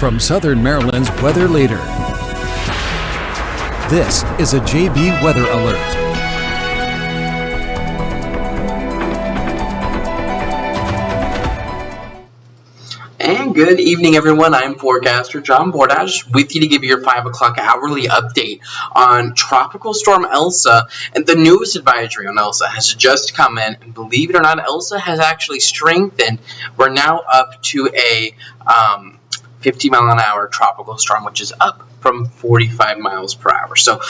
from Southern Maryland's weather leader. This is a JB Weather Alert. And good evening, everyone. I'm forecaster John Bordash with you to give you your 5 o'clock hourly update on Tropical Storm Elsa. And the newest advisory on Elsa has just come in. And believe it or not, Elsa has actually strengthened. We're now up to a 50-mile-an-hour tropical storm, which is up from 45 miles per hour. So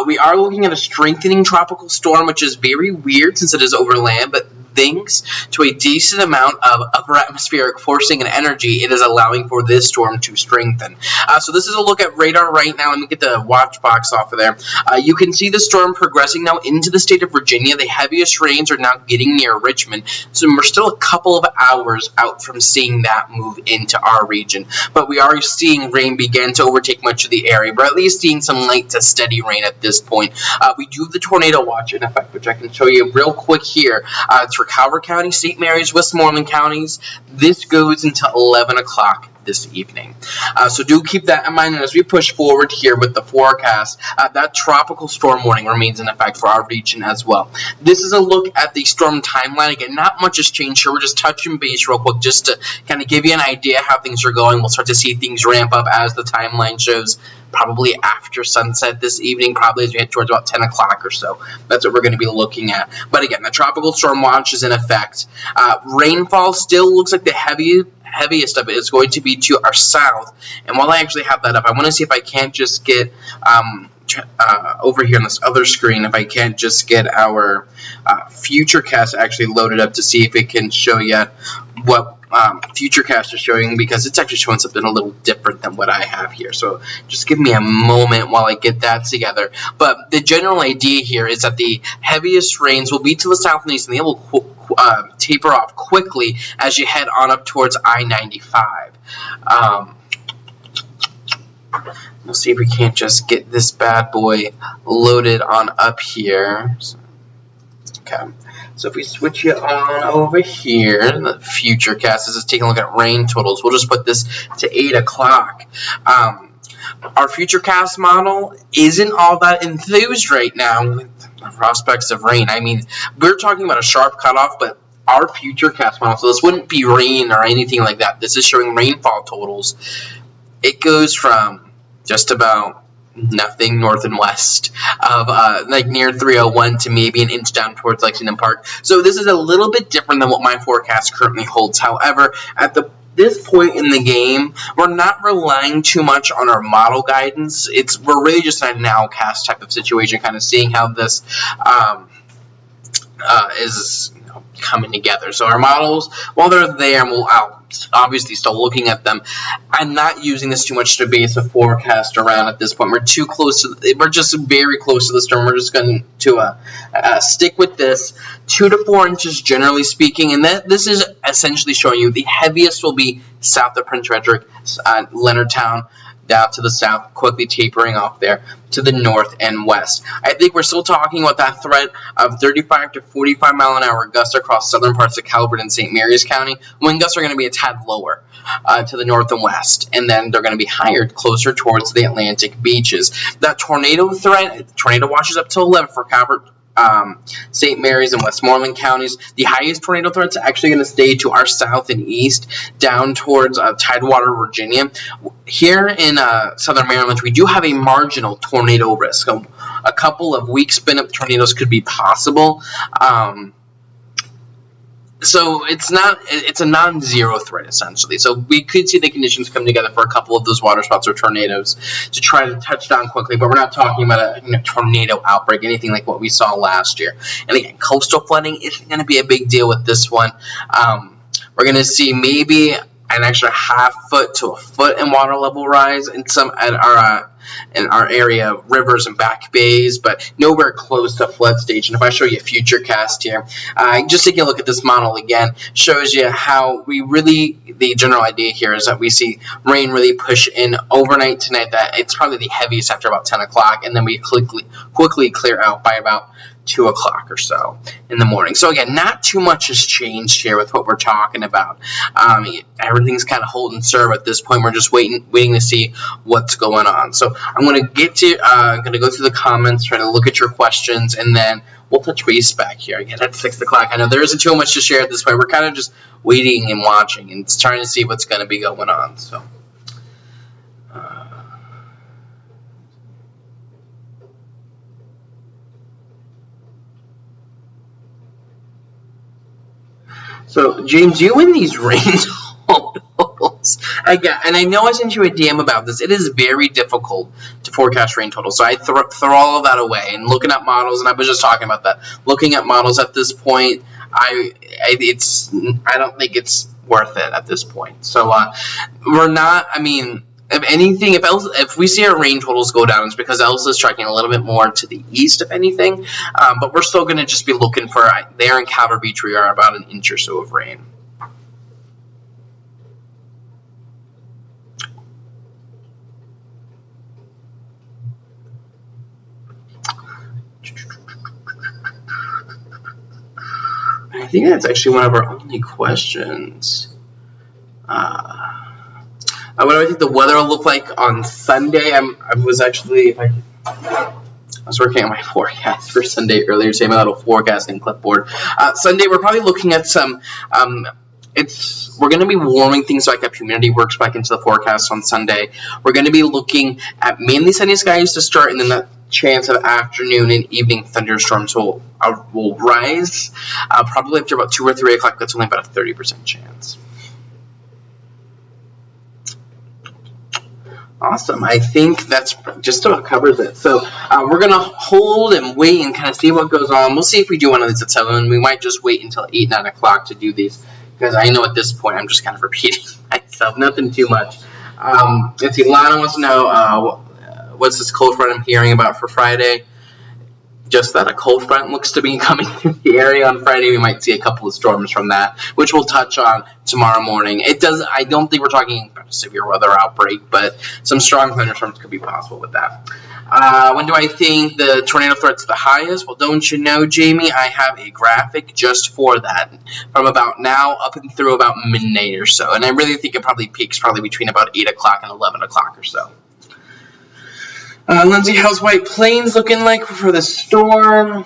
we are looking at a strengthening tropical storm, which is very weird since it is over land, but thanks to a decent amount of upper atmospheric forcing and energy, it is allowing for this storm to strengthen. So this is a look at radar right now. Let me get the watch box off of there. You can see the storm progressing now into the state of Virginia. The heaviest rains are now getting near Richmond, so we're still a couple of hours out from seeing that move into our region. But we are seeing rain begin to overtake much of the area. We're at least seeing some light to steady rain at this point. We do have the tornado watch in effect, which I can show you real quick here. It's for Calvert County, St. Mary's, Westmoreland counties. This goes until 11 o'clock this evening. So do keep that in mind. And as we push forward here with the forecast, that tropical storm warning remains in effect for our region as well. This is a look at the storm timeline. Again, not much has changed here. We're just touching base real quick just to kind of give you an idea how things are going. We'll start to see things ramp up as the timeline shows, probably after sunset this evening, probably as we head towards about 10 o'clock or so. That's what we're going to be looking at. But again, the tropical storm watch is in effect. Rainfall still looks like the heaviest of it is going to be to our south. And while I actually have that up, I want to see if I can't just get over here on this other screen, if I can't just get our Futurecast actually loaded up to see if it can show you what Futurecast is showing, because it's actually showing something a little different than what I have here. So just give me a moment while I get that together. But the general idea here is that the heaviest rains will be to the south and east, and they will taper off quickly as you head on up towards I-95. We'll see if we can't just get this bad boy loaded on up here. Okay. So if we switch it on over here, the Futurecast, this is taking a look at rain totals. We'll just put this to 8 o'clock. Our Futurecast model isn't all that enthused right now with the prospects of rain. I mean, we're talking about a sharp cutoff, but our Futurecast model, so this wouldn't be rain or anything like that. This is showing rainfall totals. It goes from just about nothing north and west of like near 301 to maybe an inch down towards Lexington Park. So this is a little bit different than what my forecast currently holds. However, at this point in the game, we're not relying too much on our model guidance. We're really just in a nowcast type of situation, kind of seeing how this is coming together. So our models, while they're there, and we'll obviously still looking at them, I'm not using this too much to base a forecast around at this point. We're too close to, we're just very close to the storm. We're just going to stick with this 2 to 4 inches generally speaking, and this is essentially showing you the heaviest will be south of Prince Frederick, Leonardtown, down to the south, quickly tapering off there to the north and west. I think we're still talking about that threat of 35 to 45 mile an hour gusts across southern parts of Calvert and St. Mary's County. Wind gusts are going to be a tad lower to the north and west, and then they're going to be higher closer towards the Atlantic beaches. That tornado threat, tornado watches up to 11 for Calvert, St. Mary's and Westmoreland counties. The highest tornado threat's actually going to stay to our south and east, down towards Tidewater, Virginia. Here in southern Maryland, we do have a marginal tornado risk. A couple of weak spin-up tornadoes could be possible. So it's a non-zero threat, essentially. So we could see the conditions come together for a couple of those water spots or tornadoes to try to touch down quickly, but we're not talking about a tornado outbreak, anything like what we saw last year. And again, coastal flooding isn't going to be a big deal with this one. We're going to see maybe an extra half foot to a foot in water level rise in our area, rivers and back bays, but nowhere close to flood stage. And if I show you a Futurecast here, just taking a look at this model again, shows you how the general idea here is that we see rain really push in overnight tonight, that it's probably the heaviest after about 10 o'clock, and then we quickly clear out by about 2 o'clock or so in the morning. So again, not too much has changed here with what we're talking about. Everything's kind of hold and serve at this point. We're just waiting to see what's going on. So I'm going to go through the comments, try to look at your questions, and then we'll touch base back here again at 6 o'clock. I know there isn't too much to share at this point. We're kind of just waiting and watching and trying to see what's going to be going on. So, James, you win these rain totals. Again, and I know I sent you a DM about this. It is very difficult to forecast rain totals. So I throw all of that away and looking at models, and I was just talking about that. Looking at models at this point, I don't think it's worth it at this point. So we're not. I mean, if anything, if we see our rain totals go down, it's because Elsa is tracking a little bit more to the east, if anything. But we're still going to just be looking for, there in Calvert Beach, we are about an inch or so of rain. I think that's actually one of our only questions. What do I think the weather will look like on Sunday? I was working on my forecast for Sunday earlier, so I have my little forecasting clipboard. Sunday, we're probably looking at some. We're going to be warming things so humidity works back into the forecast on Sunday. We're going to be looking at mainly sunny skies to start, and then the chance of afternoon and evening thunderstorms will rise. Probably after about 2 or 3 o'clock. That's only about a 30% chance. Awesome. I think that's just about covers it. So we're going to hold and wait and kind of see what goes on. We'll see if we do one of these at 7. We might just wait until 8, 9 o'clock to do these, because I know at this point I'm just kind of repeating myself. Nothing too much. Let's see. Lana wants to know what's this cold front I'm hearing about for Friday. Just that a cold front looks to be coming through the area on Friday. We might see a couple of storms from that, which we'll touch on tomorrow morning. I don't think we're talking about a severe weather outbreak, but some strong thunderstorms could be possible with that. When do I think the tornado threat's the highest? Well, don't you know, Jamie, I have a graphic just for that from about now up and through about midnight or so. And I really think it probably peaks between about 8 o'clock and 11 o'clock or so. Lindsay, how's White Plains looking like for the storm?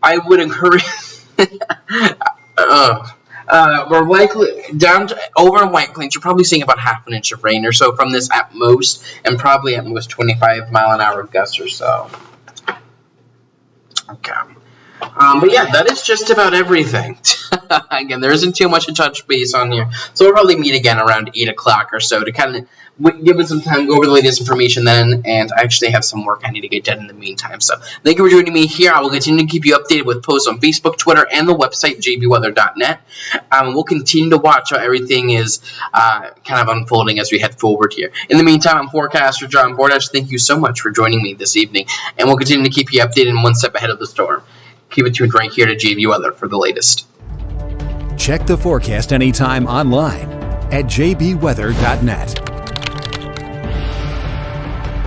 I would encourage. We're likely down to, over in White Plains. You're probably seeing about half an inch of rain or so from this at most, and probably at most 25-mile-an-hour gusts or so. Okay. But yeah, that is just about everything. Again, there isn't too much to touch base on here. So we'll probably meet again around 8 o'clock or so to kind of give us some time, go over the latest information then, and I actually have some work I need to get done in the meantime. So thank you for joining me here. I will continue to keep you updated with posts on Facebook, Twitter, and the website, jbweather.net. We'll continue to watch how everything is kind of unfolding as we head forward here. In the meantime, I'm forecaster John Bordash. Thank you so much for joining me this evening, and we'll continue to keep you updated and one step ahead of the storm. Keep it tuned right here to JB Weather for the latest. Check the forecast anytime online at jbweather.net.